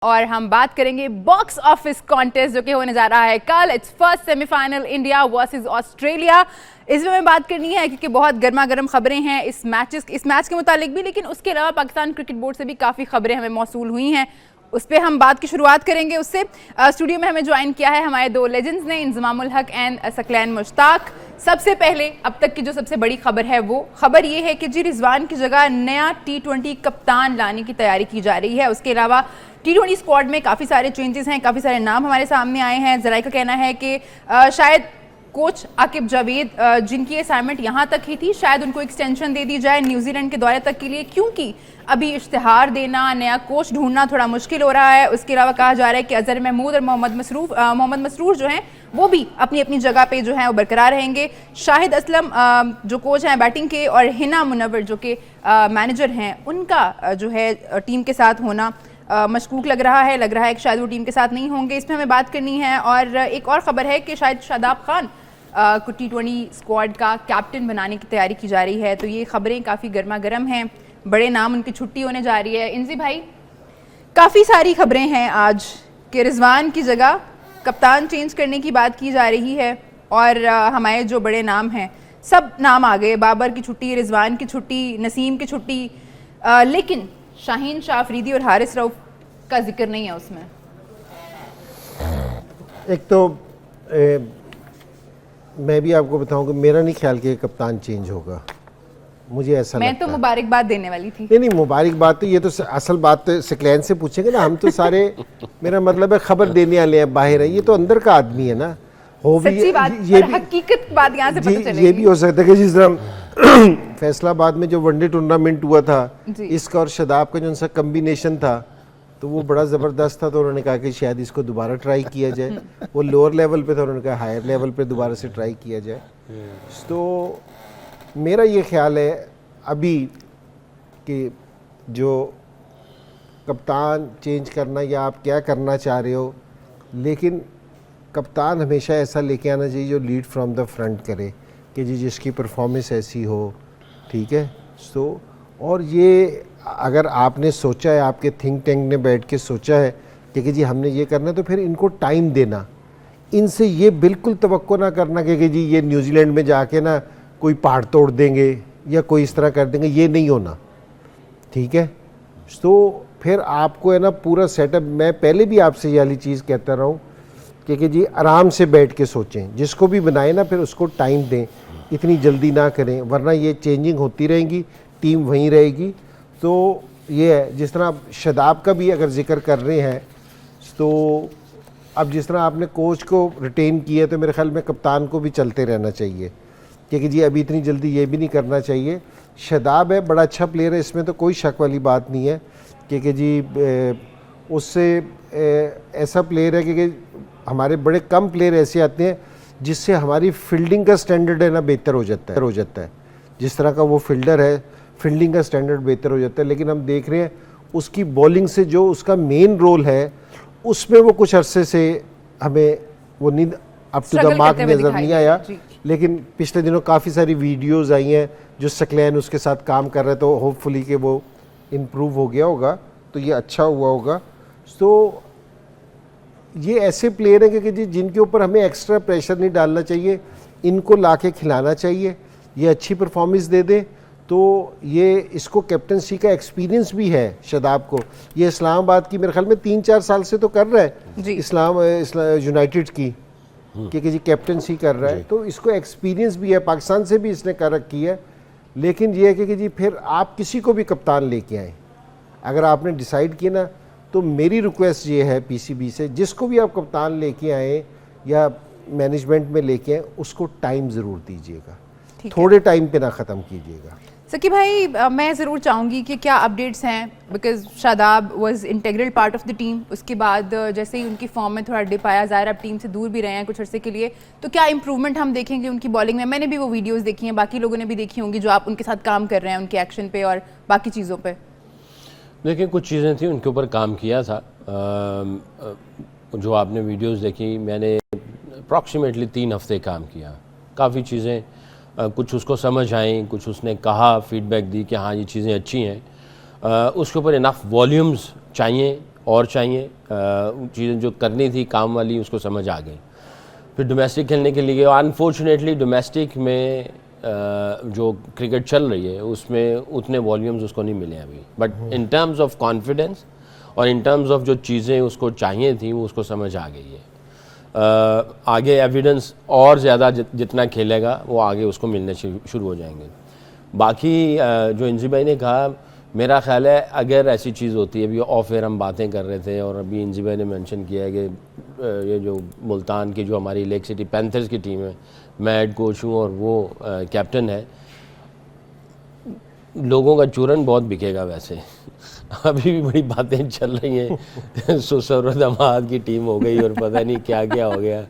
और हम बात करेंगे बॉक्स ऑफिस कॉन्टेस्ट जो कि होने जा रहा है कल। It's first semifinal India versus Australia. इसमें हमें बात करनी है क्योंकि बहुत गर्मा गर्म खबरें हैं इस मैच के मुतालिक भी, लेकिन उसके अलावा पाकिस्तान क्रिकेट बोर्ड से भी काफ़ी खबरें हमें मौसूल हुई हैं। उस पर हम बात की शुरुआत करेंगे। उससे स्टूडियो में हमें ज्वाइन किया है हमारे दो लेजेंड्स ने, इंजमामुल हक एंड सकलैन मुश्ताक। सबसे पहले अब तक की जो सबसे बड़ी खबर है वो खबर ये है कि जी रिजवान की जगह नया T20 कप्तान लाने की तैयारी की जा रही है। उसके अलावा T20 स्क्वाड में काफ़ी सारे चेंजेस हैं, काफ़ी सारे नाम हमारे सामने आए हैं। जराई का कहना है कि शायद कोच आकिब जावेद जिनकी असाइनमेंट यहाँ तक ही थी, शायद उनको एक्सटेंशन दे दी जाए न्यूजीलैंड के दौरे तक के लिए, क्योंकि अभी इश्तिहार देना, नया कोच ढूंढना थोड़ा मुश्किल हो रहा है। उसके अलावा कहा जा रहा है कि अजहर महमूद और मोहम्मद मसरूर जो हैं वो भी अपनी अपनी जगह पे जो है वो बरकरार रहेंगे। शाहिद असलम जो कोच हैं बैटिंग के, और हिना मुनव्वर जो कि मैनेजर हैं, उनका जो है टीम के साथ होना मशकूक लग रहा है कि शायद वो टीम के साथ नहीं होंगे। इसमें हमें बात करनी है। और एक और ख़बर है कि शायद शादाब खान को T20 स्क्वाड का कैप्टन बनाने की तैयारी की जा रही है। तो ये खबरें काफ़ी गर्मा गर्म हैं, बड़े नाम उनकी छुट्टी होने जा रही है। इंजी भाई, काफ़ी सारी खबरें हैं आज कि रिजवान की जगह कप्तान चेंज करने की बात की जा रही है, और हमारे जो बड़े नाम हैं सब नाम आ गए। बाबर की छुट्टी, रिजवान की छुट्टी, नसीम की छुट्टी, लेकिन शाहीन शाह अफरीदी और हारिस रऊफ का जिक्र नहीं है उसमें। एक तो मैं भी आपको बताऊं कि मेरा नहीं ख्याल कि कप्तान चेंज होगा, मुझे ऐसा मैं तो मुबारकबाद देने वाली थी। नहीं मुबारकबाद तो ये तो असल बात तो सकलैन से पूछेंगे ना, हम तो सारे मेरा मतलब है खबर देने वाले हैं, बाहर है, ये तो अंदर का आदमी है ना। हो भी सच्ची बात, ये भी हकीकत बात यहाँ से पता चलेगी। ये भी हो सकता है कि जिस तरह फैसलाबाद में जो वनडे टूर्नामेंट हुआ था, इसका और शदाब का जो उनका कम्बिनेशन था तो वो बड़ा ज़बरदस्त था, तो उन्होंने कहा कि शायद इसको दोबारा ट्राई किया जाए। वो लोअर लेवल पे था, उन्होंने कहा हायर लेवल पे दोबारा से ट्राई किया जाए। तो मेरा ये ख्याल है अभी कि जो कप्तान चेंज करना या आप क्या करना चाह रहे हो, लेकिन कप्तान हमेशा ऐसा लेके आना चाहिए जो लीड फ्रॉम द फ्रंट करे, कि जी जिसकी परफॉर्मेंस ऐसी हो, ठीक है। तो और ये अगर आपने सोचा है, आपके थिंक टैंक ने बैठ के सोचा है कि जी हमने ये करना है, तो फिर इनको टाइम देना। इनसे ये बिल्कुल तवक्को ना करना कि जी ये न्यूजीलैंड में जाके ना कोई पहाड़ तोड़ देंगे या कोई इस तरह कर देंगे, ये नहीं होना, ठीक है। तो फिर आपको है ना पूरा सेटअप, मैं पहले भी आपसे ये वाली चीज़ कहता रहा हूँ कि जी आराम से बैठ के सोचें, जिसको भी बनाए ना फिर उसको टाइम दें, इतनी जल्दी ना करें, वरना ये चेंजिंग होती रहेगी, टीम वहीं रहेगी। तो ये है, जिस तरह आप शदाब का भी अगर जिक्र कर रहे हैं, तो अब जिस तरह आपने कोच को रिटेन किया, तो मेरे ख्याल में कप्तान को भी चलते रहना चाहिए, क्योंकि जी अभी इतनी जल्दी ये भी नहीं करना चाहिए। शदाब है, बड़ा अच्छा प्लेयर है, इसमें तो कोई शक वाली बात नहीं है, क्योंकि जी उससे ऐसा प्लेयर है कि हमारे बड़े कम प्लेयर ऐसे आते हैं जिससे हमारी फील्डिंग का स्टैंडर्ड है ना बेहतर हो जाता है। जिस तरह का वो फील्डर है, फील्डिंग का स्टैंडर्ड बेहतर हो जाता है। लेकिन हम देख रहे हैं उसकी बॉलिंग से जो उसका मेन रोल है, उसमें वो कुछ अरसे से हमें वो नींद अप टू द मार्क नज़र नहीं आया। लेकिन पिछले दिनों काफ़ी सारी वीडियोज़ आई हैं जो सकलैन उसके साथ काम कर रहे, तो होपफुली कि वो इम्प्रूव हो गया होगा, तो ये अच्छा हुआ होगा। तो ये ऐसे प्लेयर हैं कि जी जिनके ऊपर हमें एक्स्ट्रा प्रेशर नहीं डालना चाहिए, इनको लाके खिलाना चाहिए, ये अच्छी परफॉर्मेंस दे दे। तो ये इसको कैप्टनसी का एक्सपीरियंस भी है शदाब को, ये इस्लामाबाद की मेरे ख्याल में 3-4 साल से तो कर रहा है इस्लाम यूनाइटेड की, क्योंकि जी कैप्टनसी कर रहा है, तो इसको एक्सपीरियंस भी है, पाकिस्तान से भी इसने कर रखी है। लेकिन ये है कि जी फिर आप किसी को भी कप्तान लेके आएँ, अगर आपने डिसाइड किया ना, तो मेरी रिक्वेस्ट ये है PCB से, जिसको भी आप कप्तान लेके आए या मैनेजमेंट में लेके आए, उसको टाइम ज़रूर दीजिएगा, थोड़े टाइम पे ना ख़त्म कीजिएगा। सकी भाई, मैं ज़रूर चाहूँगी कि क्या अपडेट्स हैं, because Shadab was integral part of the team. उसके बाद जैसे ही उनकी फॉर्म में थोड़ा डिप आया, ज़ाहिर अब टीम से दूर भी रहे हैं कुछ अर्से के लिए, तो क्या इंप्रूवमेंट हम देखेंगे उनकी बॉलिंग में? मैंने भी वो वीडियोज़ देखी हैं, बाकी लोगों ने भी देखी होंगी जो आप उनके साथ काम कर रहे हैं, उनके एक्शन पे और बाकी चीज़ों पर। देखिए, कुछ चीज़ें थी उनके ऊपर काम किया था। जो आपने वीडियोस देखी, मैंने अप्रॉक्सीमेटली 3 हफ्ते काम किया, काफ़ी चीज़ें कुछ उसको समझ आई, कुछ उसने कहा, फीडबैक दी कि हाँ ये चीज़ें अच्छी हैं। उसके ऊपर इनफ वॉल्यूम्स चाहिए और चाहिए, चीज़ें जो करनी थी काम वाली उसको समझ आ गई। फिर डोमेस्टिक खेलने के लिए अनफॉर्चुनेटली डोमेस्टिक में जो क्रिकेट चल रही है उसमें उतने वॉल्यूम्स उसको नहीं मिले अभी, but in terms of confidence और इन टर्म्स ऑफ जो चीज़ें उसको चाहिए थी वो उसको समझ आ गई है। आगे एविडेंस और ज़्यादा जितना खेलेगा वो आगे उसको मिलने शुरू हो जाएंगे। बाकी जो इंजी भाई ने कहा, मेरा ख्याल है अगर ऐसी चीज़ होती है, अभी ऑफ एयर हम बातें कर रहे थे और अभी इंजी भाई ने मेंशन किया है कि ये जो मुल्तान की जो हमारी लेक सिटी पैंथर्स की टीम है, मैं हेड कोच हूँ और वो कैप्टन है, लोगों का चूरन बहुत बिकेगा वैसे। अभी भी बड़ी बातें चल रही हैं सुसर दमाद की टीम हो गई और पता नहीं क्या क्या हो गया,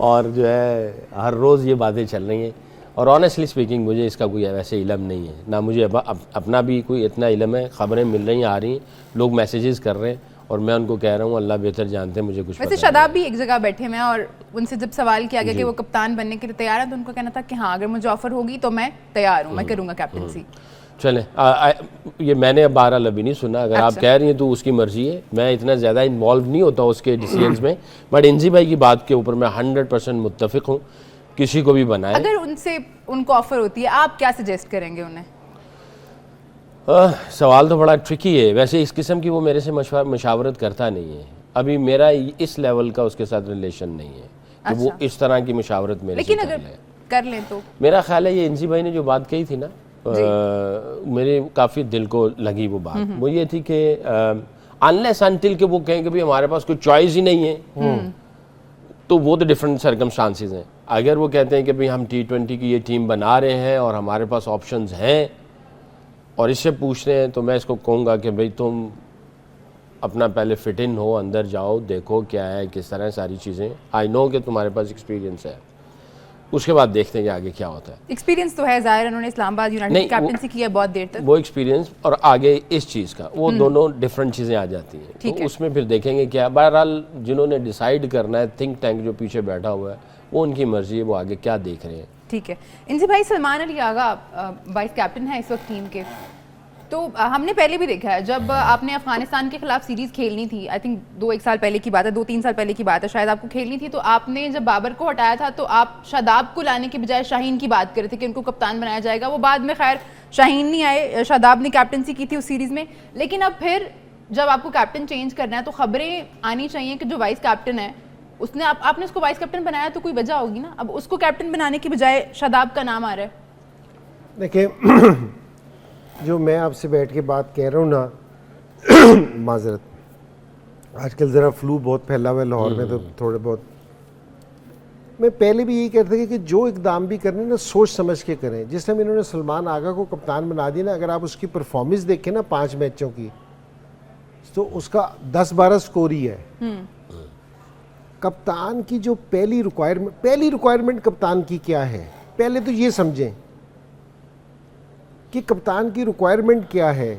और जो है हर रोज़ ये बातें चल रही हैं। और ऑनेस्टली स्पीकिंग मुझे इसका कोई वैसे इल्म नहीं है, ना मुझे अपना भी कोई इतना इल्म है। ख़बरें मिल रही हैं, आ रही हैं, लोग मैसेजेस कर रहे हैं और मैं उनको कह रहा हूँ अल्लाह बेहतर जानते हैं, मुझे कुछ वैसे शादाब भी एक जगह बैठे हुए हैं और उनसे जब सवाल किया गया कि वो कप्तान बनने के लिए तैयार है तो उनका कहना था कि हाँ अगर मुझे ऑफर होगी तो मैं तैयार हूँ, मैं करूँगा कैप्टनसी। चलें, ये मैंने अब बहरहाल अभी नहीं सुना, अगर आप कह रही हैं तो उसकी मर्जी है, मैं इतना ज़्यादा इन्वॉल्व नहीं होता उसके डिसीजंस में, बट इंजी भाई की बात के ऊपर मैं 100% मुत्तफिक हूँ, किसी को भी बनाए। अगर उनको ऑफर होती है आप क्या सजेस्ट करेंगे उन्हें? सवाल तो बड़ा ट्रिकी है वैसे, इस किस्म की वो मेरे से मशावरत करता नहीं है, अभी मेरा इस लेवल का उसके साथ रिलेशन नहीं है कि वो इस तरह की मशावरत मेरे से अगर कर लें तो मेरा ख्याल है ये इंजी भाई ने जो बात कही थी ना, मेरे काफ़ी दिल को लगी वो बात। वो ये थी कि अनलेस अनटिल के वो कहें कि भाई हमारे पास कोई चॉइस ही नहीं है, तो वो तो डिफरेंट सर्कमस्टांसेस हैं। अगर वो कहते हैं कि भाई हम T20 की ये टीम बना रहे हैं और हमारे पास ऑप्शंस हैं और इससे पूछ रहे हैं, तो मैं इसको कहूँगा कि भाई तुम अपना पहले फिट इन हो, अंदर जाओ, देखो क्या है किस तरह सारी चीज़ें। आई नो कि तुम्हारे पास एक्सपीरियंस है, उसके बाद देखते हैं कि आगे क्या होता है। एक्सपीरियंस तो है, जाहिर उन्होंने इस्लामाबाद यूनाइटेड की कैप्टनसी की है बहुत देर तक, वो एक्सपीरियंस और आगे इस चीज़ का, वो दोनों डिफरेंट चीज़ें आ जाती हैं, तो उसमें फिर देखेंगे क्या। बहरहाल जिन्होंने डिसाइड करना है, थिंक टैंक जो पीछे बैठा हुआ है, वो उनकी मर्जी है, वो आगे क्या देख रहे हैं। ठीक है। इनसे भाई, सलमान अली आगा वाइस कैप्टन है इस वक्त टीम के, तो हमने पहले भी देखा है जब आपने अफगानिस्तान के खिलाफ सीरीज खेलनी थी, आई थिंक 2-1 साल पहले की बात है, 2-3 साल पहले की बात है शायद, आपको खेलनी थी, तो आपने जब बाबर को हटाया था तो आप शादाब को लाने के बजाय शाहीन की बात कर रहे थे कि उनको कप्तान बनाया जाएगा। वो बाद में खैर शाहीन नहीं आए, शादाब ने कैप्टनसी की थी उस सीरीज में, लेकिन अब फिर जब आपको कैप्टन चेंज करना है तो खबरें आनी चाहिए कि जो वाइस कैप्टन है उसने आपने उसको वाइस कैप्टन बनाया तो कोई वजह होगी ना, अब उसको कैप्टन बनाने के बजाय शादाब का नाम आ रहा है। देखिए जो मैं आपसे बैठ के बात कह रहा हूँ ना, माजरत, आजकल ज़रा फ्लू बहुत फैला हुआ है लाहौर में, तो थोड़े बहुत मैं पहले भी यही कहता था कि जो इकदाम भी करने ना सोच समझ के करें। जिस टाइम इन्होंने सलमान आगा को कप्तान बना दिया ना, अगर आप उसकी परफॉर्मेंस देखें ना 5 मैचों की, तो उसका 10-12 स्कोर ही है। कप्तान की जो पहली रिक्वायरमेंट कप्तान की क्या है, पहले तो ये समझें कि कप्तान की रिक्वायरमेंट क्या है।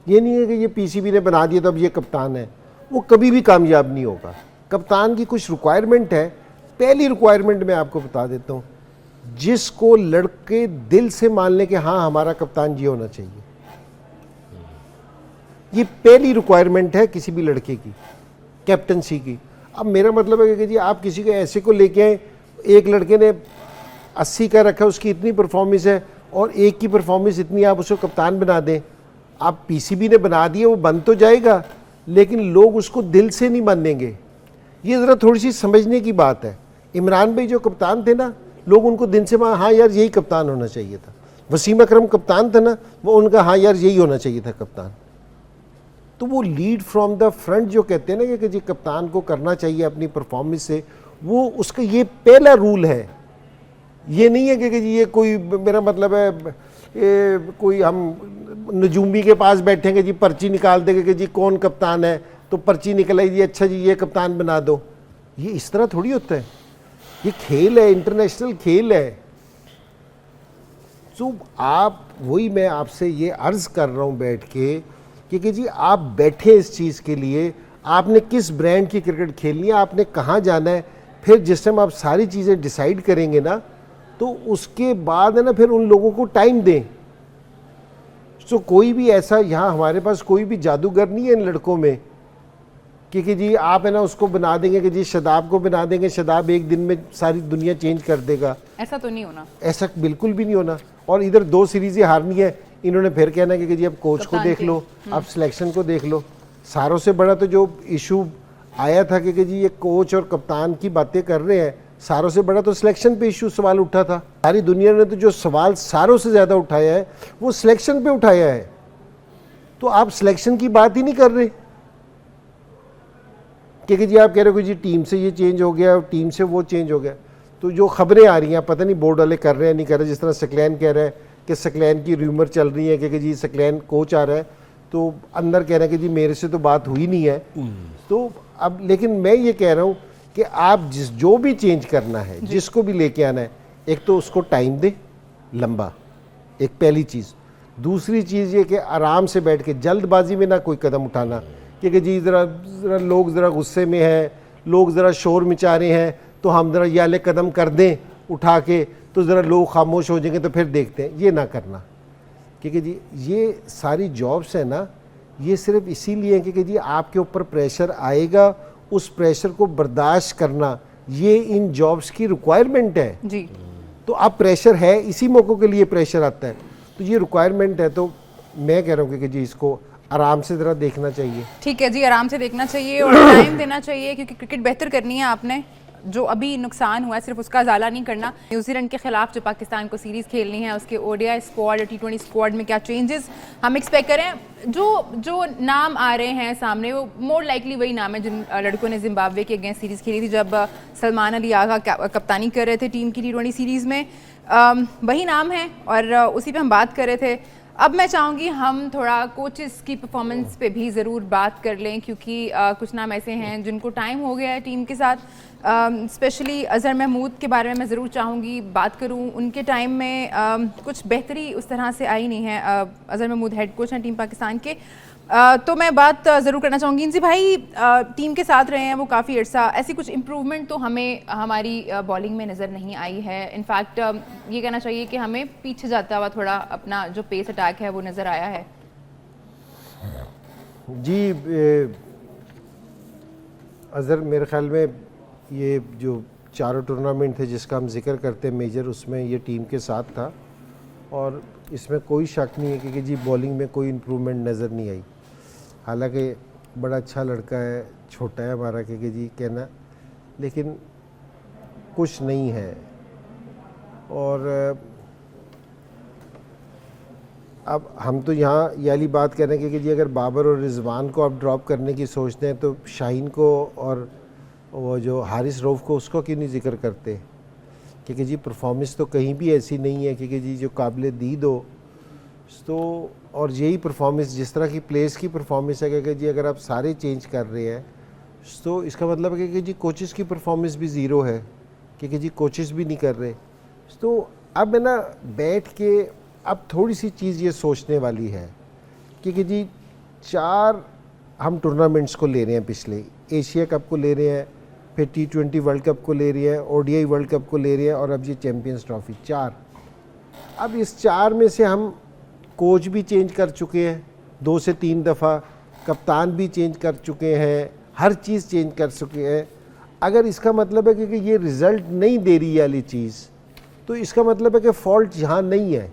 ये नहीं है कि ये पीसीबी ने बना दिया तो अब ये कप्तान है, वो कभी भी कामयाब नहीं होगा। कप्तान की कुछ रिक्वायरमेंट है। पहली रिक्वायरमेंट मैं आपको बता देता हूँ, जिसको लड़के दिल से मान लें कि हाँ हमारा कप्तान ये होना चाहिए, ये पहली रिक्वायरमेंट है किसी भी लड़के की, कैप्टनसी की। अब मेरा मतलब है कि जी आप किसी को ऐसे को लेके आए, एक लड़के ने 80 का रखा, उसकी इतनी परफॉर्मेंस है और एक की परफॉर्मेंस इतनी, आप उसको कप्तान बना दें। आप पीसीबी ने बना दिए, वो बन तो जाएगा लेकिन लोग उसको दिल से नहीं मानेंगे। ये ज़रा थोड़ी सी समझने की बात है। इमरान भाई जो कप्तान थे ना, लोग उनको दिन से हाँ यार यही कप्तान होना चाहिए था। वसीम अकरम कप्तान था ना, वो उनका हाँ यार यही होना चाहिए था कप्तान। तो वो लीड फ्रॉम द फ्रंट जो कहते हैं ना कि जी कप्तान को करना चाहिए अपनी परफॉर्मेंस से, वो उसका ये पहला रूल है। ये नहीं है कि जी ये कोई, मेरा मतलब है कोई हम नजूमी के पास बैठेंगे जी पर्ची निकाल देंगे कि जी कौन कप्तान है, तो पर्ची निकल आई जी अच्छा जी ये कप्तान बना दो। ये इस तरह थोड़ी होता है, ये खेल है, इंटरनेशनल खेल है। तो आप, वही मैं आपसे ये अर्ज कर रहा हूँ बैठ के कि जी आप बैठे इस चीज़ के लिए, आपने किस ब्रांड की क्रिकेट खेलनी है, आपने कहाँ जाना है, फिर जिस टाइम आप सारी चीज़ें डिसाइड करेंगे ना, तो उसके बाद है ना फिर उन लोगों को टाइम दें। तो कोई भी ऐसा, यहाँ हमारे पास कोई भी जादूगर नहीं है इन लड़कों में कि जी आप है ना उसको बना देंगे कि जी शदाब को बना देंगे, शदाब एक दिन में सारी दुनिया चेंज कर देगा। ऐसा तो नहीं होना, ऐसा बिल्कुल भी नहीं होना। और इधर 2 सीरीज़ें हारनी है, इन्होंने फिर कहना है कि जी अब कोच को देख लो, अब सिलेक्शन को देख लो। सारों से बड़ा तो जो इशू आया था कि जी ये कोच और कप्तान की बातें कर रहे हैं, सारों से बड़ा तो सिलेक्शन पे इशू सवाल उठा था। सारी दुनिया ने तो जो सवाल सारों से ज़्यादा उठाया है वो सिलेक्शन पे उठाया है। तो आप सिलेक्शन की बात ही नहीं कर रहे कि जी आप कह रहे हो कि जी टीम से ये चेंज हो गया, टीम से वो चेंज हो गया। तो जो खबरें आ रही हैं, पता नहीं बोर्ड वाले कर रहे हैं नहीं कर रहे। जिस तरह सकलैन कह रहा है कि सकलैन की र्यूमर चल रही है कि जी सकलैन कोच आ रहा है, तो अंदर कह रहे हैं कि जी मेरे से तो बात हुई नहीं है। तो अब लेकिन मैं ये कह रहा हूँ कि आप जो भी चेंज करना है, जिसको भी लेके आना है, एक तो उसको टाइम दे लंबा, एक पहली चीज़। दूसरी चीज़ ये कि आराम से बैठ के, जल्दबाजी में ना कोई कदम उठाना कि जी ज़रा लोग ज़रा गुस्से में हैं, लोग ज़रा शोर मचा रहे हैं, तो हम ज़रा ये वाले कदम कर दें उठा के, तो ज़रा लोग खामोश हो जाएंगे तो फिर देखते हैं। ये ना करना, क्योंकि जी ये सारी जॉब्स है ना, ये सिर्फ इसीलिए है कि जी आपके ऊपर प्रेशर आएगा, उस प्रेशर को बर्दाश्त करना ये इन जॉब्स की रिक्वायरमेंट है जी। तो अब प्रेशर है, इसी मौक़ों के लिए प्रेशर आता है, तो ये रिक्वायरमेंट है। तो मैं कह रहा हूँ कि जी इसको आराम से ज़रा देखना चाहिए। ठीक है जी, आराम से देखना चाहिए और टाइम देना चाहिए, क्योंकि क्रिकेट बेहतर करनी है आपने। जो अभी नुकसान हुआ है सिर्फ उसका ज़ाला नहीं करना। न्यूजीलैंड के खिलाफ जो पाकिस्तान को सीरीज़ खेलनी है, उसके ओडीआई स्क्वाड और T20 स्क्वाड में क्या चेंजेस हम एक्सपेक्ट करें। जो नाम आ रहे हैं सामने वो मोर लाइकली वही नाम है जिन लड़कों ने जिम्बाब्वे के अगेंस्ट सीरीज़ खेली थी जब सलमान अली आगा कप्तानी कर रहे थे टीम की T20 सीरीज़ में। वही नाम है और उसी पे हम बात कर रहे थे। अब मैं चाहूँगी हम थोड़ा कोचेस की परफॉर्मेंस पे भी ज़रूर बात कर लें, क्योंकि कुछ नाम ऐसे हैं जिनको टाइम हो गया है टीम के साथ। स्पेशली अज़हर महमूद के बारे में मैं ज़रूर चाहूँगी बात करूँ। उनके टाइम में कुछ बेहतरी उस तरह से आई नहीं है। अज़हर महमूद हेड कोच हैं टीम पाकिस्तान के। तो मैं बात ज़रूर करना चाहूँगी इनसे भाई, टीम के साथ रहे हैं वो काफ़ी अर्सा, ऐसी कुछ इम्प्रूवमेंट तो हमें हमारी बॉलिंग में नज़र नहीं आई है। इनफैक्ट ये कहना चाहिए कि हमें पीछे जाता हुआ थोड़ा अपना जो पेस अटैक है वो नज़र आया है। जी अज़हर मेरे ख्याल में ये जो चारों टूर्नामेंट थे जिसका हम जिक्र करते हैं मेजर, उसमें ये टीम के साथ था और इसमें कोई शक नहीं है कि जी बॉलिंग में कोई इम्प्रूवमेंट नज़र नहीं आई। हालांकि बड़ा अच्छा लड़का है, छोटा है हमारा कि जी कहना, लेकिन कुछ नहीं है। और अब हम तो यहाँ ये वाली बात कर रहे हैं कि जी अगर बाबर और रिजवान को आप ड्रॉप करने की सोचते हैं तो शाहीन को और वो जो हारिस रऊफ़ को उसको क्यों नहीं जिक्र करते, क्योंकि जी परफॉर्मेंस तो कहीं भी ऐसी नहीं है क्योंकि जी जो काबिल दीद हो। तो और यही परफॉर्मेंस जिस तरह की प्लेयर्स की परफॉर्मेंस है कि जी अगर आप सारे चेंज कर रहे हैं तो इसका मतलब है कि जी कोचेस की परफॉर्मेंस भी ज़ीरो है, क्योंकि जी कोचेस भी नहीं कर रहे। तो अब है ना बैठ के अब थोड़ी सी चीज़ ये सोचने वाली है कि जी 4 हम टूर्नामेंट्स को ले रहे हैं, पिछले एशिया कप को ले रहे हैं, फिर T20 वर्ल्ड कप को ले रहे हैं, ODI वर्ल्ड कप को ले रहे हैं और अब ये चैम्पियंस ट्रॉफी, 4। अब इस 4 में से हम कोच भी चेंज कर चुके हैं 2 से 3 दफ़ा, कप्तान भी चेंज कर चुके हैं, हर चीज़ चेंज कर चुके हैं। अगर इसका मतलब है कि ये रिज़ल्ट नहीं दे रही वाली चीज़, तो इसका मतलब है कि फ़ॉल्ट यहाँ नहीं है।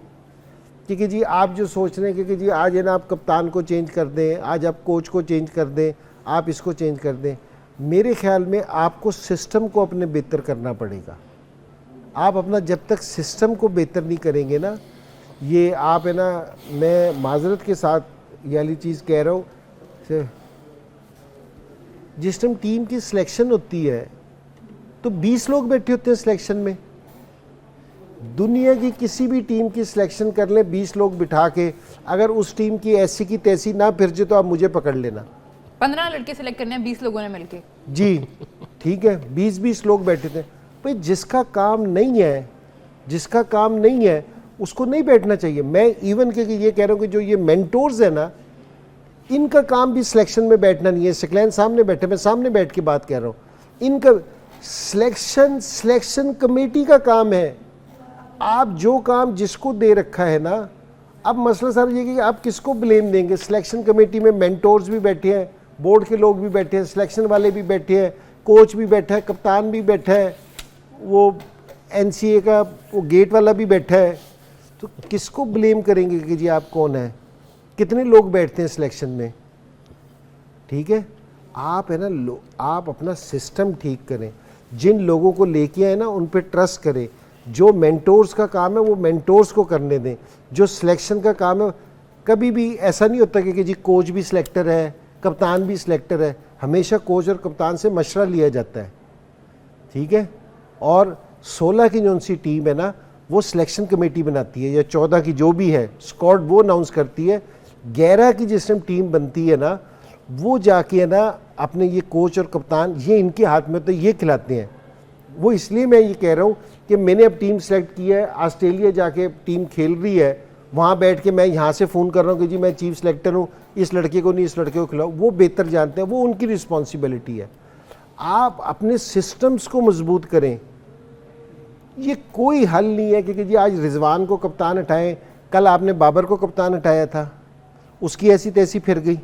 क्योंकि जी आप जो सोच रहे हैं कि जी आज है ना आप कप्तान को चेंज कर दें, आज आप कोच को चेंज कर दें, आप इसको चेंज कर दें, मेरे ख्याल में आपको सिस्टम को अपने बेहतर करना पड़ेगा। आप अपना जब तक सिस्टम को बेहतर नहीं करेंगे ना, ये आप है ना, मैं माजरत के साथ ये वाली चीज़ कह रहा हूँ, जिस टाइम टीम की सिलेक्शन होती है तो 20 लोग बैठे होते हैं सिलेक्शन में। दुनिया की किसी भी टीम की सिलेक्शन कर लें 20 लोग बिठा के, अगर उस टीम की ऐसी की तैसी ना फिर जाए तो आप मुझे पकड़ लेना। 15 लड़के सिलेक्ट करने हैं 20 लोगों ने मिलके। जी ठीक है, 20-20 लोग बैठे थे भाई। जिसका काम नहीं है, जिसका काम नहीं है उसको नहीं बैठना चाहिए। मैं इवन के ये कह रहा हूँ कि जो ये मेंटोर्स है ना, इनका काम भी सिलेक्शन में बैठना नहीं है। सकलैन सामने बैठे, मैं सामने बैठ के बात कह रहा हूँ, इनका सिलेक्शन कमेटी का काम है। आप जो काम जिसको दे रखा है ना, अब मसला सर ये कि आप किसको ब्लेम देंगे। सिलेक्शन कमेटी में मेंटोर्स भी बैठे हैं, बोर्ड के लोग भी बैठे हैं, सिलेक्शन वाले भी बैठे हैं, कोच भी बैठा है, कप्तान भी बैठा है, वो एनसीए का वो गेट वाला भी बैठा है। तो किसको ब्लेम करेंगे कि जी आप कौन है? कितने लोग बैठते हैं सिलेक्शन में? ठीक है, आप है ना, आप अपना सिस्टम ठीक करें, जिन लोगों को लेके आए ना उन पे ट्रस्ट करें, जो मेंटोर्स का काम है वो मेंटोर्स को करने दें, जो सिलेक्शन का काम है। कभी भी ऐसा नहीं होता कि जी कोच भी सिलेक्टर है, कप्तान भी सिलेक्टर है, हमेशा कोच और कप्तान से मशवरा लिया जाता है। ठीक है, और 16 की जो सी टीम है ना वो सिलेक्शन कमेटी बनाती है, या 14 की जो भी है स्क्वाड वो अनाउंस करती है। 11 की जिस टाइम टीम बनती है ना वो जाके है ना अपने ये कोच और कप्तान ये इनके हाथ में तो ये खिलाते हैं। वो इसलिए मैं ये कह रहा हूँ कि मैंने अब टीम सेलेक्ट की है, ऑस्ट्रेलिया जाके टीम खेल रही है, वहाँ बैठ के मैं यहाँ से फ़ोन कर रहा हूँ कि जी मैं चीफ सेलेक्टर हूँ, इस लड़के को नहीं इस लड़के को खिलाओ, वो बेहतर जानते हैं, वो उनकी रिस्पॉन्सिबिलिटी है। आप अपने सिस्टम्स को मजबूत करें। ये कोई हल नहीं है कि जी आज रिजवान को कप्तान हटाएं, कल आपने बाबर को कप्तान हटाया था, उसकी ऐसी तैसी फिर गई,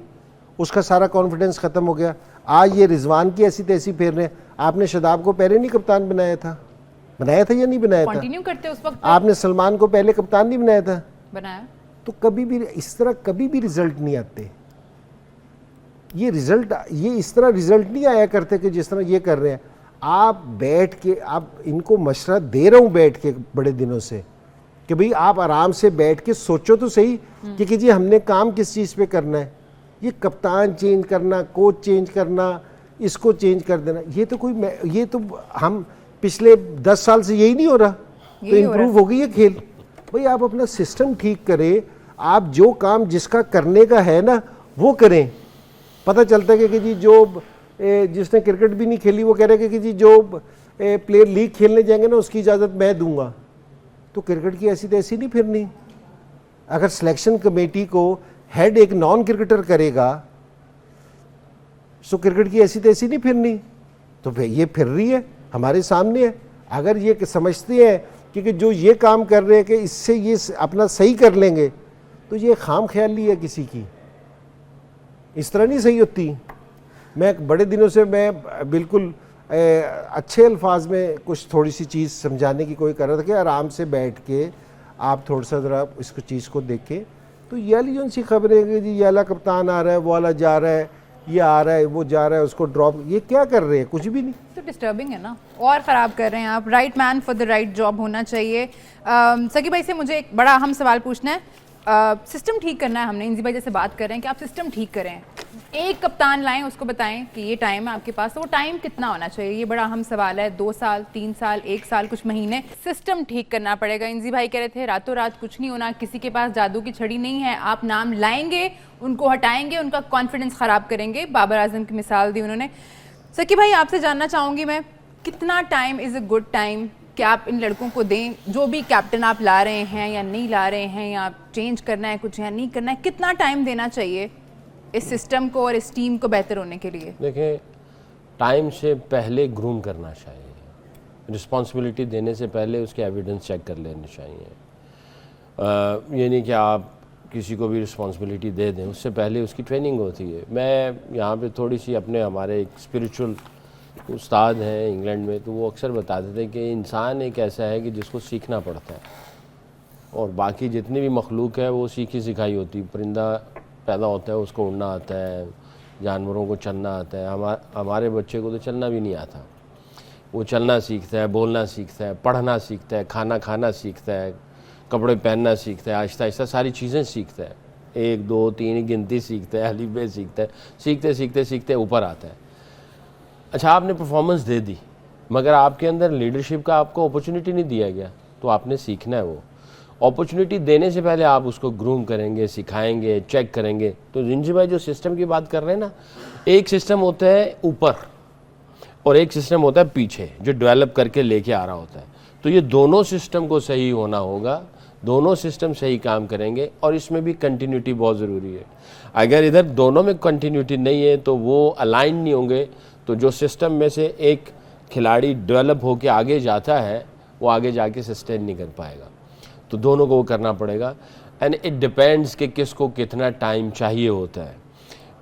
उसका सारा कॉन्फिडेंस ख़त्म हो गया। आज ये रिजवान की ऐसी तैसी फिर रहे हैं। आपने शदाब को पहले नहीं कप्तान बनाया था या नहीं बनाया था? कंटिन्यू करते उस वक्त आपने सलमान को पहले कप्तान नहीं बनाया था? बनाया। तो कभी भी इस तरह कभी भी रिजल्ट नहीं आते। ये इस तरह रिजल्ट नहीं आया करते कि जिस तरह ये कर रहे हैं। आप बैठ के, आप इनको मशवरा दे रहा हूँ बैठ के बड़े दिनों से कि भाई आप आराम से बैठ के सोचो तो सही कि जी हमने काम किस चीज़ पे करना है। ये कप्तान चेंज करना, कोच चेंज करना, इसको चेंज कर देना, ये तो हम पिछले 10 साल से यही नहीं हो रहा, तो इम्प्रूव हो गई है खेल। भाई आप अपना सिस्टम ठीक करें, आप जो काम जिसका करने का है ना वो करें। पता चलता है कि जी जो जिसने क्रिकेट भी नहीं खेली वो कह रहे हैं कि जी जो प्लेयर लीग खेलने जाएंगे ना उसकी इजाज़त मैं दूंगा। तो क्रिकेट की ऐसी तैसी नहीं फिरनी। अगर सिलेक्शन कमेटी को हेड एक नॉन क्रिकेटर करेगा तो क्रिकेट की ऐसी तैसी नहीं फिरनी। तो फिर ये फिर रही है, हमारे सामने है। अगर ये समझते हैं कि जो ये काम कर रहे हैं कि इससे ये अपना सही कर लेंगे, तो ये खाम ख्याली है किसी की, इस तरह नहीं सही होती। मैं बड़े दिनों से मैं बिल्कुल अच्छे अल्फाज में कुछ थोड़ी सी चीज़ समझाने की कोई कर रहा था कि आराम से बैठ के आप थोड़ा सा ज़रा इसको चीज़ को देखें। तो ये वाली जो सी खबरें कि जी ये वाला कप्तान आ रहा है, वो वाला जा रहा है, ये आ रहा है, वो जा रहा है, उसको ड्रॉप, ये क्या कर रहे हैं? कुछ भी नहीं। तो डिस्टर्बिंग है ना, और ख़राब कर रहे हैं आप। Right man for the right job होना चाहिए। सकी भाई से मुझे एक बड़ा अहम सवाल पूछना है। सिस्टम ठीक करना है हमने, इंजी भाई जैसे बात कर रहे हैं कि आप सिस्टम ठीक करें, एक कप्तान लाएं, उसको बताएं कि ये टाइम है आपके पास, तो वो टाइम कितना होना चाहिए? ये बड़ा अहम सवाल है। 2 साल, 3 साल, 1 साल, कुछ महीने, सिस्टम ठीक करना पड़ेगा। इंजी भाई कह रहे थे रातों रात कुछ नहीं होना, किसी के पास जादू की छड़ी नहीं है। आप नाम लाएंगे, उनको हटाएंगे, उनका कॉन्फिडेंस ख़राब करेंगे। बाबर आजम की मिसाल दी उन्होंने। सकी भाई आपसे जानना चाहूँगी मैं, कितना time is a good time कि आप इन लड़कों को दें, जो भी कैप्टन आप ला रहे हैं या नहीं ला रहे हैं, या चेंज करना है कुछ या नहीं करना है, कितना टाइम देना चाहिए इस सिस्टम को और इस टीम को बेहतर होने के लिए? देखें, टाइम से पहले ग्रूम करना चाहिए, रिस्पॉन्सिबिलिटी देने से पहले उसके एविडेंस चेक कर लेने चाहिए। ये नहीं कि आप किसी को भी रिस्पॉन्सिबिलिटी दे दें, उससे पहले उसकी ट्रेनिंग होती है। मैं यहाँ पे थोड़ी सी हमारे एक स्पिरिचुअल उस्ताद हैं इंग्लैंड में, तो वो अक्सर बताते थे कि इंसान एक ऐसा है कि जिसको सीखना पड़ता है, और बाकी जितनी भी मखलूक है वो सीखी सिखाई होती है। परिंदा पैदा होता है, उसको उड़ना आता है, जानवरों को चलना आता है। हमारे बच्चे को तो चलना भी नहीं आता, वो चलना सीखता है, बोलना सीखता है, पढ़ना सीखता है, खाना खाना सीखता है, कपड़े पहनना सीखता है, आहिस्ता आहिस्ता सारी चीज़ें सीखता है। 1 2 3 गिनती सीखता है, अलिफ बे सीखता है, सीखते सीखते सीखते ऊपर आता है। अच्छा, आपने परफॉर्मेंस दे दी, मगर आपके अंदर लीडरशिप का आपको अपॉर्चुनिटी नहीं दिया गया, तो आपने सीखना है। वो अपॉर्चुनिटी देने से पहले आप उसको ग्रूम करेंगे, सिखाएंगे, चेक करेंगे। तो जिंजी भाई जो सिस्टम की बात कर रहे हैं ना, एक सिस्टम होता है ऊपर और एक सिस्टम होता है पीछे, जो डेवलप करके लेके आ रहा होता है। तो ये दोनों सिस्टम को सही होना होगा, दोनों सिस्टम सही काम करेंगे, और इसमें भी कंटिन्यूटी बहुत ज़रूरी है। अगर इधर दोनों में कंटिन्यूटी नहीं है तो वो अलाइन नहीं होंगे, तो जो सिस्टम में से एक खिलाड़ी डेवलप होकर आगे जाता है वो आगे जाके सस्टेन नहीं कर पाएगा। तो दोनों को वो करना पड़ेगा, एंड इट डिपेंड्स कि किसको कितना टाइम चाहिए होता है।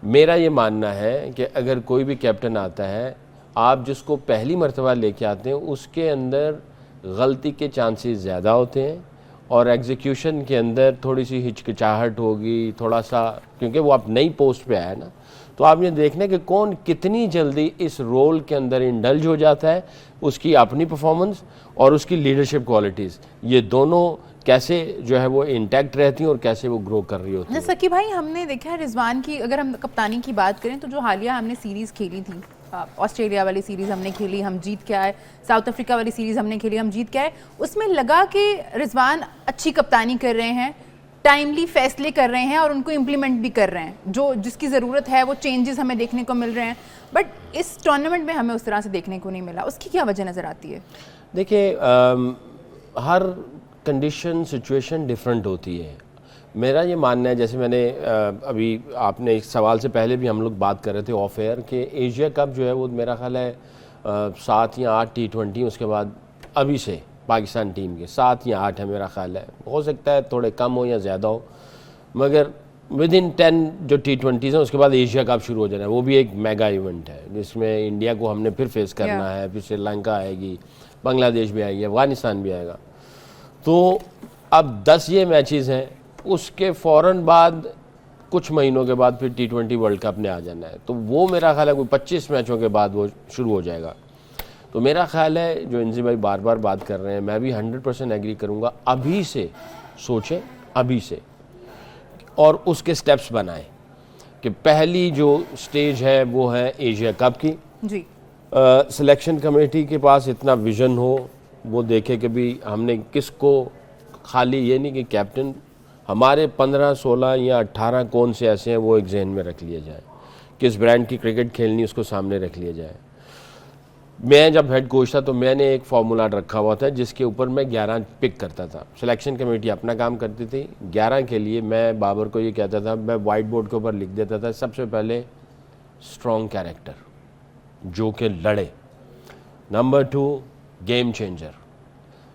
मेरा ये मानना है कि अगर कोई भी कैप्टन आता है, आप जिसको पहली मर्तबा लेके आते हैं उसके अंदर गलती के चांसेस ज़्यादा होते हैं और एग्जीक्यूशन के अंदर थोड़ी सी हिचकिचाहट होगी, थोड़ा सा, क्योंकि वो आप नई पोस्ट पे आया ना, तो आप ये देखना कि कौन कितनी जल्दी इस रोल के अंदर इंडल्ज हो जाता है, उसकी अपनी परफॉर्मेंस और उसकी लीडरशिप क्वालिटीज़, ये दोनों कैसे जो है वो इंटैक्ट रहती हैं और कैसे वो ग्रो कर रही होती हैं। सकी भाई, हमने देखा है रिजवान की, अगर हम कप्तानी की बात करें तो जो हालिया हमने सीरीज़ खेली थी, ऑस्ट्रेलिया वाली सीरीज़ हमने खेली, हम जीत के आए, साउथ अफ्रीका वाली सीरीज़ हमने खेली, हम जीत के आए, उसमें लगा कि रिजवान अच्छी कप्तानी कर रहे हैं, टाइमली फैसले कर रहे हैं और उनको इम्प्लीमेंट भी कर रहे हैं, जो जिसकी ज़रूरत है वो चेंजेस हमें देखने को मिल रहे हैं। बट इस टूर्नामेंट में हमें उस तरह से देखने को नहीं मिला, उसकी क्या वजह नज़र आती है? देखिए, हर कंडीशन सिचुएशन डिफरेंट होती है। मेरा ये मानना है, जैसे मैंने अभी आपने इस सवाल से पहले भी हम लोग बात कर रहे थे ऑफ एयर, कि एशिया कप जो है वो मेरा ख्याल है 7 या 8 T20, उसके बाद अभी से पाकिस्तान टीम के 7 या 8 है मेरा ख्याल है, हो सकता है थोड़े कम हो या ज़्यादा हो, मगर विद इन 10 जो T20s हैं उसके बाद एशिया कप शुरू हो जाना है। वो भी एक मेगा इवेंट है जिसमें इंडिया को हमने फिर फेस करना है, फिर श्रीलंका आएगी, बांग्लादेश भी आएगी, अफगानिस्तान भी आएगा। तो अब 10 ये मैचेस हैं, उसके फ़ौरन बाद कुछ महीनों के बाद फिर T20 वर्ल्ड कप ने आ जाना है, तो वो मेरा ख्याल है कोई 25 मैचों के बाद वो शुरू हो जाएगा। तो मेरा ख्याल है, जो इंजी भाई बार बार बात कर रहे हैं, मैं भी 100% एग्री करूँगा, अभी से सोचें, अभी से, और उसके स्टेप्स बनाएं कि पहली जो स्टेज है वो है एशिया कप की जी। सिलेक्शन कमेटी के पास इतना विजन हो, वो देखे कि भी हमने किसको, खाली ये नहीं कि कैप्टन, हमारे 15, 16 या 18 कौन से ऐसे हैं वो एक जहन में रख लिया जाए, किस ब्रांड की क्रिकेट खेलनी उसको सामने रख लिया जाए। मैं जब हेड कोच था तो मैंने एक फार्मूला रखा हुआ था जिसके ऊपर मैं 11 पिक करता था, सिलेक्शन कमेटी अपना काम करती थी, 11 के लिए मैं बाबर को ये कहता था, मैं वाइट बोर्ड के ऊपर लिख देता था, सबसे पहले स्ट्रॉन्ग कैरेक्टर जो कि लड़े, number 2 game changer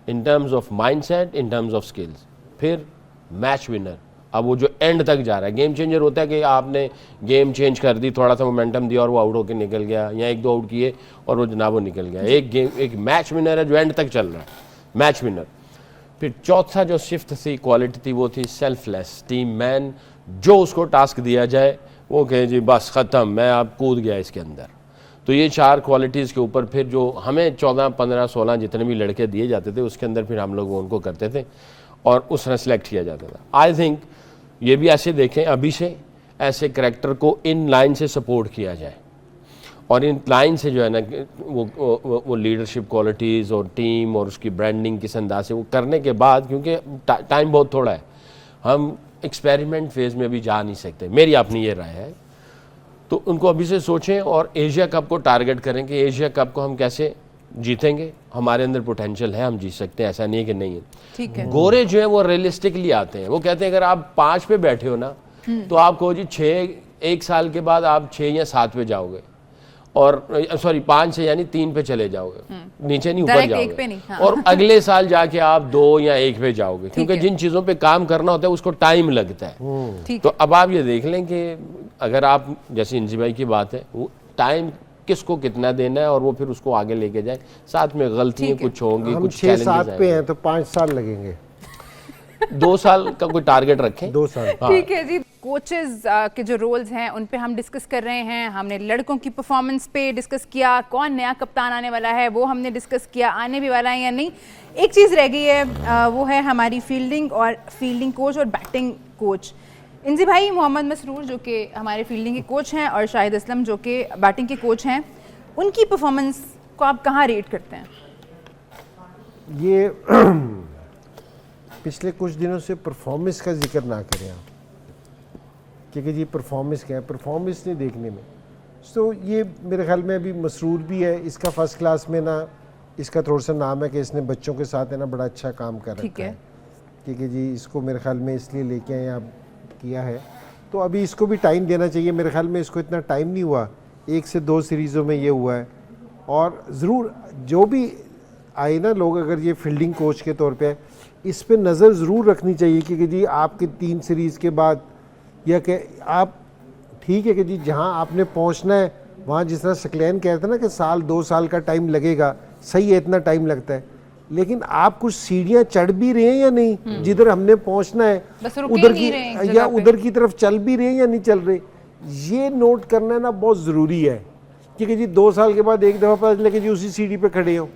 in terms of mindset, in terms of skills, फिर मैच विनर। अब वो जो एंड तक जा रहा है, गेम चेंजर होता है कि आपने गेम चेंज कर दी, थोड़ा सा मोमेंटम दिया और वो आउट होकर निकल गया, या 1-2 आउट किए और वो जनाब वो निकल गया। एक मैच विनर है जो एंड तक चल रहा है, मैच विनर। फिर चौथा जो शिफ्ट थी, क्वालिटी थी, वो थी सेल्फलेस टीम मैन, जो उसको टास्क दिया जाए वो कहे जी बस ख़त्म, मैं अब कूद गया इसके अंदर। तो ये 4 क्वालिटीज़ के ऊपर फिर जो हमें 14, 15, 16 जितने भी लड़के दिए जाते थे उसके अंदर फिर हम लोग उनको करते थे और उस तरह सेलेक्ट किया जाता था। आई थिंक ये भी ऐसे देखें, अभी से ऐसे करैक्टर को इन लाइन से सपोर्ट किया जाए और इन लाइन से जो है ना वो लीडरशिप क्वालिटीज़ और टीम और उसकी ब्रांडिंग किस अंदाज से वो करने के बाद, क्योंकि टाइम बहुत थोड़ा है, हम एक्सपेरिमेंट फेज़ में भी जा नहीं सकते, मेरी अपनी ये राय है। तो उनको अभी से सोचें और एशिया कप को टारगेट करें कि एशिया कप को हम कैसे जीतेंगे, हमारे अंदर पोटेंशियल है, हम जीत सकते हैं, ऐसा नहीं है कि नहीं है। ठीक है। गोरे जो है वो रियलिस्टिकली आते हैं, वो कहते हैं अगर आप 5 पे बैठे हो ना तो आप कहो जी 6, 1 साल के बाद आप 6 या 7 पे जाओगे, और सॉरी 5 से यानी 3 पे चले जाओगे, नीचे नहीं ऊपर डायरेक्ट जाओगे, 1 पे नहीं, हाँ। और अगले साल जाके आप 2 या 1 पे जाओगे, क्योंकि जिन चीज़ों पे काम करना होता है उसको टाइम लगता है। ठीक तो अब आप ये देख लें कि अगर आप, जैसे इंजी भाई की बात है, वो टाइम किसको कितना देना है और वो फिर उसको आगे लेके जाए। साथ में गलतियाँ कुछ होंगी, हम कुछ 6-7 पे हैं तो 5 साल लगेंगे, 2 साल का कोई टारगेट रखें। 2 साल। ठीक है जी। कोचेस के जो रोल्स हैं उन पे हम डिस्कस कर रहे हैं, हमने लड़कों की परफॉर्मेंस पे डिस्कस किया, कौन नया कप्तान आने वाला है वो हमने डिस्कस किया, आने भी वाला है या नहीं। एक चीज़ रह गई है, वो है हमारी फील्डिंग कोच और बैटिंग कोच। इंजी भाई, मोहम्मद मसरूर जो कि हमारे फील्डिंग के कोच हैं और शाहिद असलम जो कि बैटिंग के कोच हैं, उनकी परफॉर्मेंस को आप कहाँ रेट करते हैं? ये पिछले कुछ दिनों से परफॉर्मेंस का जिक्र ना करें आप, क्योंकि जी परफॉर्मेंस क्या है, परफॉर्मेंस नहीं देखने में। तो ये मेरे ख्याल में अभी मसरूर भी है, इसका फर्स्ट क्लास में ना, इसका थोड़ा सा नाम है कि इसने बच्चों के साथ है ना बड़ा अच्छा काम कर रखा है, क्योंकि जी इसको मेरे ख्याल में इसलिए लेके आए आप किया है, तो अभी इसको भी टाइम देना चाहिए। मेरे ख्याल में इसको इतना टाइम नहीं हुआ, 1 से 2 सीरीज़ों में ये हुआ है। और ज़रूर जो भी आए ना लोग, अगर ये फील्डिंग कोच के तौर पे इस पे नज़र ज़रूर रखनी चाहिए, क्योंकि जी आपके 3 सीरीज़ के बाद या कि आप ठीक है कि जी जहाँ आपने पहुँचना है वहाँ, जिस तरह सकलैन कह रहे थे ना कि साल 2 साल का टाइम लगेगा, सही है, इतना टाइम लगता है, लेकिन आप कुछ सीढ़ियाँ चढ़ भी रहे हैं या नहीं, जिधर हमने पहुँचना है बस रुके उधर नहीं की रहे हैं एक या जगह पे। उधर की तरफ चल भी रहे हैं या नहीं चल रहे, ये नोट करना ना बहुत ज़रूरी है। क्योंकि जी 2 साल के बाद एक दफ़ा पता चले कि जी उसी सीढ़ी पे खड़े हो,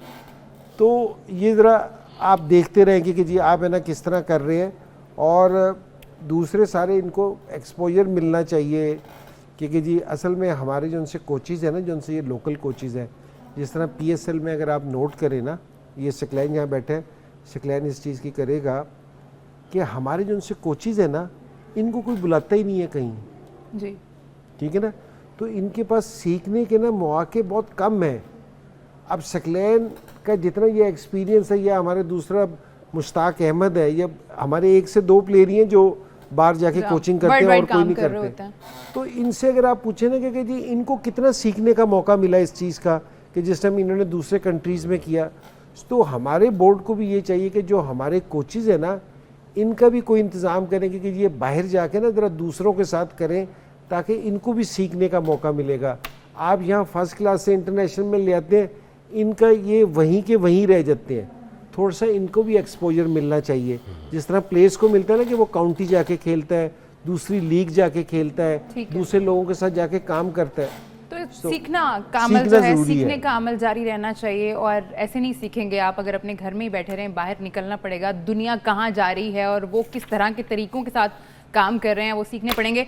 तो ये ज़रा आप देखते रहें कि जी आप है ना किस तरह कर रहे हैं। और दूसरे सारे इनको एक्सपोजर मिलना चाहिए, क्योंकि जी असल में हमारे जो उनसे कोचेज़ हैं ना, जो उनसे ये लोकल कोचेज़ हैं, जिस तरह PSL में अगर आप नोट करें ना, ये सकलैन यहाँ बैठे हैं, सकलैन इस चीज़ की करेगा कि हमारे जो उनसे कोचेज़ हैं ना, इनको कोई बुलाता ही नहीं है कहीं, जी ठीक है ना, तो इनके पास सीखने के ना मौके बहुत कम हैं। अब सकलैन का जितना ये एक्सपीरियंस है, या हमारे दूसरा मुश्ताक अहमद है, या हमारे 1 से 2 प्लेयर ही हैं जो बाहर जाके कोचिंग करते हैं और कोई नहीं करते। तो इनसे अगर आप पूछे ना कि जी इनको कितना सीखने का मौका मिला इस चीज़ का, कि जिस टाइम इन्होंने दूसरे कंट्रीज़ में किया, तो हमारे बोर्ड को भी ये चाहिए कि जो हमारे कोचेज़ हैं ना, इनका भी कोई इंतज़ाम करें कि ये बाहर जाके ना ज़रा दूसरों के साथ करें, ताकि इनको भी सीखने का मौका मिलेगा। आप यहाँ फर्स्ट क्लास से इंटरनेशनल में ले आते हैं, इनका ये वहीं के वहीं रह जाते हैं। थोड़ा सा इनको भी एक्सपोजर मिलना चाहिए, जिस तरह प्लेयर्स को मिलता है ना कि वो काउंटी जाके खेलता है, दूसरी लीग जाके खेलता है, दूसरे लोगों के साथ जाके काम करता है। तो सीखना का अमल जो है, ज़रूरी सीखने का अमल जारी रहना चाहिए। और ऐसे नहीं सीखेंगे आप अगर अपने घर में ही बैठे रहें, बाहर निकलना पड़ेगा, दुनिया कहाँ जा रही है और वो किस तरह के तरीकों के साथ काम कर रहे हैं वो सीखने पड़ेंगे।